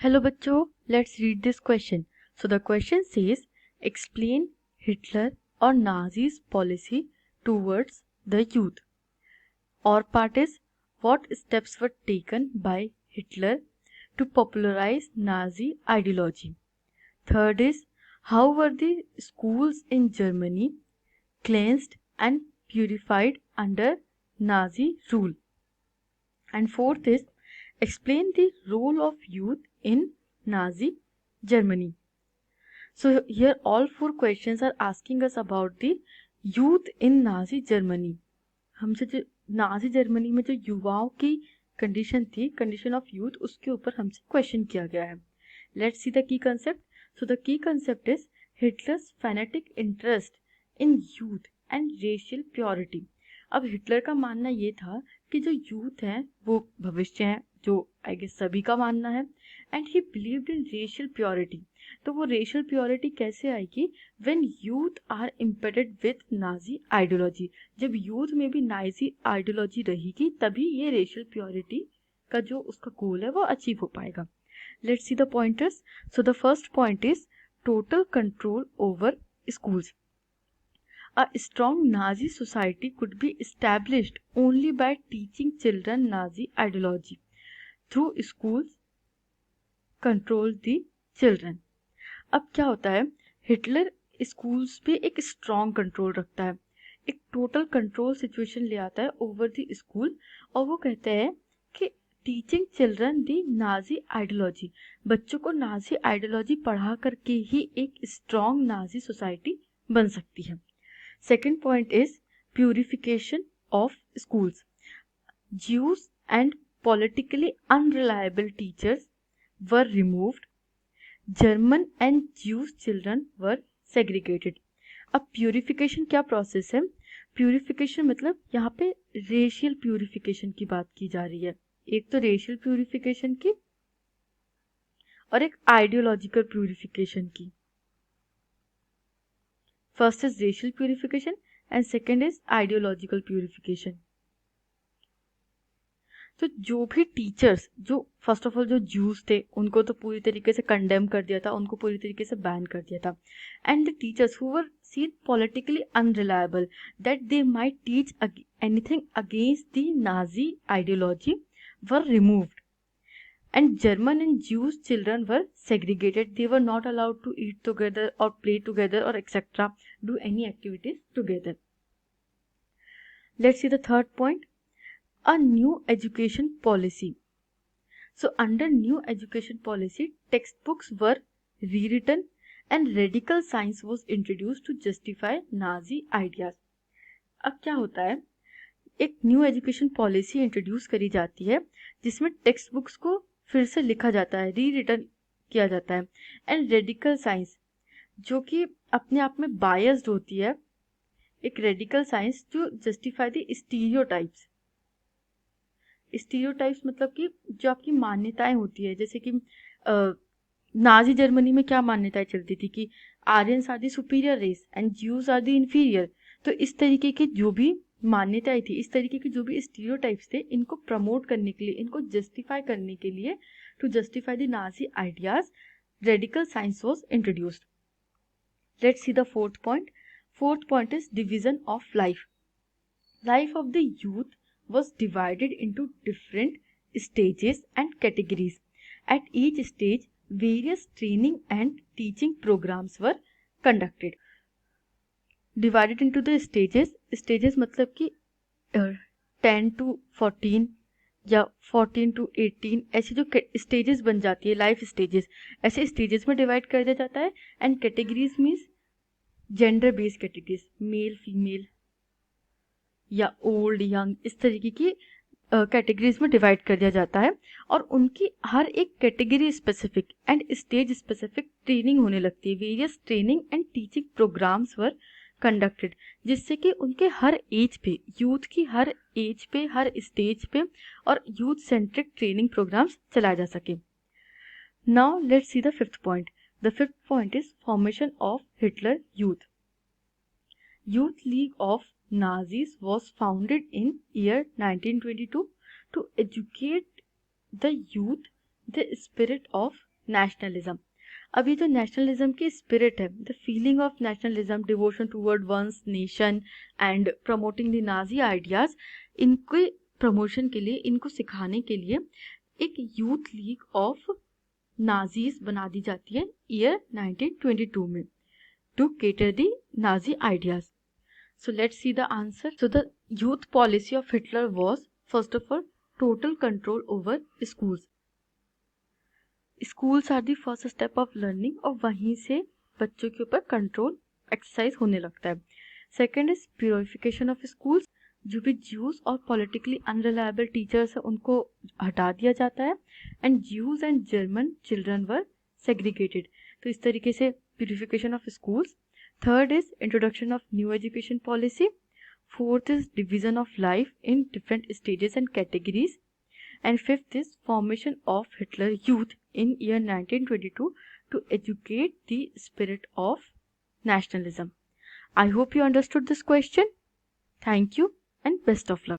Hello बच्चों, let's read this question. So the question says, explain Hitler or Nazis policy towards the youth. Or part is, what steps were taken by Hitler to popularize Nazi ideology? Third is, how were the schools in Germany cleansed and purified under Nazi rule? And fourth is, explain the role of youth in Nazi Germany. So here all four questions are asking us about the youth in Nazi Germany. हमसे जो Nazi Germany में जो युवाओं की condition थी, condition of youth, उसके ऊपर हमसे क्वेश्चन किया गया है. Let's see the key concept. So the key concept is Hitler's fanatic interest in youth and racial purity. अब हिटलर का मानना ये था कि जो यूथ है वो भविष्य है, जो आई गेस सभी का मानना है. And he believed in racial purity. तो वो रेशियल प्योरिटी कैसे आएगी? When youth are impeded with Nazi ideology. जब यूथ में भी नाजी आइडियोलॉजी रहेगी तभी ये रेशियल प्योरिटी का जो उसका गोल है वो अचीव हो पाएगा. Let's see the pointers. So the first point is total control over schools. A strong Nazi society could be established only by teaching children Nazi ideology. Through schools, control the children. अब क्या होता है, Hitler schools पे एक strong control रखता है, एक total control situation ले आता है ओवर द स्कूल, और वो कहते हैं कि टीचिंग चिल्ड्रन दी नाजी आइडियोलॉजी. बच्चों को नाजी आइडियोलॉजी पढ़ा करके ही एक स्ट्रॉन्ग नाजी सोसाइटी बन सकती है. Second point is purification of schools. Jews and politically unreliable teachers were removed. German and Jewish children were segregated. अब प्यूरिफिकेशन क्या प्रोसेस है? प्यूरिफिकेशन मतलब यहाँ पे रेशियल प्यूरिफिकेशन की बात की जा रही है. एक तो रेशियल प्यूरिफिकेशन की और एक आइडियोलॉजिकल प्यूरिफिकेशन की. First is racial purification and second is ideological purification. तो जो भी टीचर्स, जो फर्स्ट ऑफ ऑल जो ज्यूज थे, उनको तो पूरी तरीके से कंडेम कर दिया था, उनको पूरी तरीके से बैन कर दिया था. And the teachers who were seen politically unreliable that they might teach anything against the Nazi ideology were removed. And German and Jewish children were segregated. They were not allowed to eat together or play together or etc. do any activities together. Let's see the third point. A new education policy. So under new education policy, textbooks were rewritten and radical science was introduced to justify Nazi ideas. अब क्या होता है, एक new education policy introduce करी जाती है जिसमें text books को फिर से लिखा जाता है, री रिटर्न किया जाता है. एंड रेडिकल साइंस जो कि अपने आप में बायस्ड होती है, एक रेडिकल साइंस जो जस्टिफाई द स्टीरियोटाइप्स. स्टीरियोटाइप्स मतलब कि जो आपकी मान्यताएं होती है, जैसे कि नाजी जर्मनी में क्या मान्यताएं चलती थी कि Aryans are the superior race and Jews are the inferior. तो इस तरीके की जो भी मान्यताएं थी, इस तरीके के जो भी स्टीरियोटाइप्स थे, इनको प्रमोट करने के लिए, इनको जस्टिफाई करने के लिए, to justify the Nazi ideas, radical science was introduced. Let's see the fourth point. Fourth point is division of life. Life of the youth was divided into different stages and categories. At each stage, various training and teaching programs were conducted. Divided into the stages. Stages मतलब कि 10 to 14 या 14 to 18 ऐसी जो stages बन जाती है, life stages, ऐसे stages में डिवाइड कर दिया जाता है. And categories means gender based categories, male female या ओल्ड यंग, इस तरीके की कैटेगरीज में डिवाइड कर दिया जाता है. और उनकी हर एक category specific and stage specific training होने लगती है. Various training and teaching programmes were conducted, जिससे कि उनके हर एज पे, यूथ की हर एज पे, हर स्टेज पे और यूथ सेंट्रिक ट्रेनिंग प्रोग्राम्स चलाए जा सके. Now let's see the fifth point. The fifth point is formation of Hitler youth. Youth league of Nazis was founded in year 1922 to educate the youth the spirit of nationalism. अब ये जो nationalism की spirit है, the feeling of nationalism, devotion toward one's nation and promoting the Nazi ideas, इनके promotion के लिए, इनको सिखाने के लिए एक यूथ लीग ऑफ नाजीज बना दी जाती है ईयर 1922 में to cater the Nazi ideas. So let's see the answer. So the youth policy of Hitler was, first of all, total control over schools. Schools are the first step of learning और वहीं से बच्चों के ऊपर control exercise होने लगता है। Second is purification of schools, जो भी ज्यूज और पॉलिटिकली अनरिलायबल टीचर्स है उनको हटा दिया जाता है, and Jews and German children were segregated. तो इस तरीके से purification of schools. Third is introduction of new education policy. Fourth is division of life in different stages and categories. And fifth is formation of Hitler Youth in year 1922 to educate the spirit of nationalism. I hope you understood this question. Thank you and best of luck.